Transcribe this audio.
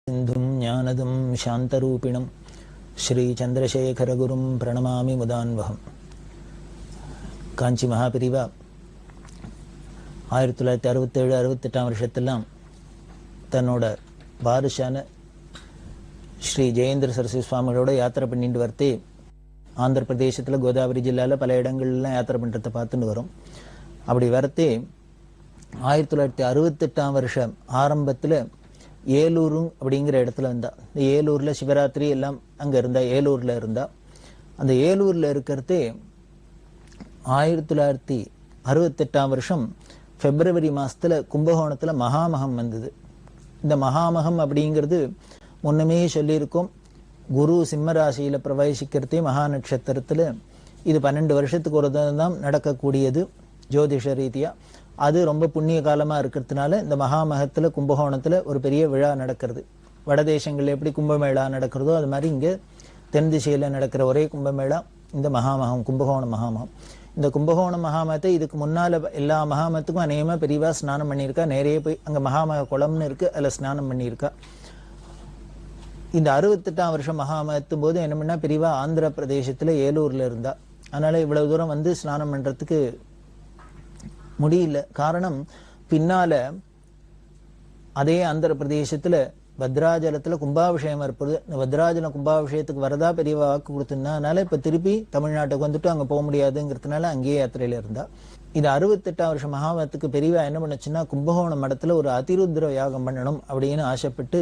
सिंधुं ज्ञानदं शान्तरूपिणं श्रीचन्द्रशेखरगुरुं प्रणमामि मुदान्वहम्. காஞ்சி மகாபிரிவா 1967-68 வருஷத்தெல்லாம் தன்னோட பாரிஷான ஸ்ரீ ஜெயேந்திர சரஸ்வதி சுவாமிகளோட யாத்திரை பண்ணிட்டு வரத்தே ஆந்திர பிரதேசத்தில் கோதாவரி ஜில்லாவில் பல இடங்கள்லாம் யாத்திரை பண்ணுறதை பார்த்துட்டு வரும். அப்படி வரத்தே 1968 வருஷம் ஆரம்பத்தில் ஏலூரு அப்படிங்கிற இடத்துல இருந்தா. இந்த ஏலூரில் சிவராத்திரி எல்லாம் அங்கே இருந்தா, ஏலூரில் இருந்தா. அந்த ஏலூரில் இருக்கிறதே 1968 வருஷம் பிப்ரவரி மாதத்தில் கும்பகோணத்தில் மகாமகம் வந்தது. இந்த மகாமகம் அப்படிங்கிறது முன்னமே சொல்லியிருக்கோம், குரு சிம்மராசியில் பிரவேசிக்கிறதே மகா நட்சத்திரத்தில். இது 12 வருஷத்துக்கு ஒரு தான் நடக்கக்கூடியது ஜோதிஷ ரீதியாக. அது ரொம்ப புண்ணிய காலமாக இருக்கிறதுனால இந்த மகாமகத்தில் கும்பகோணத்தில் ஒரு பெரிய விழா நடக்கிறது. வடதேசங்களில் எப்படி கும்பமேளா நடக்கிறதோ அது மாதிரி இங்கே தென் திசையில் நடக்கிற ஒரே கும்பமேளா இந்த மகாமகம், கும்பகோண மகாமகம். இந்த கும்பகோண மகாமகத்தை இதுக்கு முன்னால் எல்லா மகாமகத்துக்கும் அநேகமாக பெரியவா ஸ்நானம் பண்ணியிருக்கா. நேரையே போய் அங்கே மகாமக குளம்னு இருக்குது, அதில் ஸ்நானம் பண்ணியிருக்கா. இந்த 68 வருஷம் மகாமகத்தும் போது என்ன பண்ணால் பெரியவா ஆந்திர பிரதேசத்தில் ஏலூரில் இருந்தா. அதனால் இவ்வளவு தூரம் வந்து ஸ்நானம் பண்ணுறதுக்கு முடியல. காரணம், பின்னால அதே ஆந்திர பிரதேசத்துல பத்ராஜலத்துல கும்பாபிஷேகம் இருப்பது. இந்த பத்ராஜலம் கும்பாபிஷேகத்துக்கு வரதா பெரிய வாக்கு கொடுத்துருந்தா. அதனால இப்ப திருப்பி தமிழ்நாட்டுக்கு வந்துட்டு அங்க போக முடியாதுங்கிறதுனால அங்கேயே யாத்திரையில இருந்தா. இது 68 வருஷம் மகாமகத்துக்கு பெரியவா என்ன பண்ணுச்சுன்னா கும்பகோணம் மடத்துல ஒரு அதிருத்ர யாகம் பண்ணணும் அப்படின்னு ஆசைப்பட்டு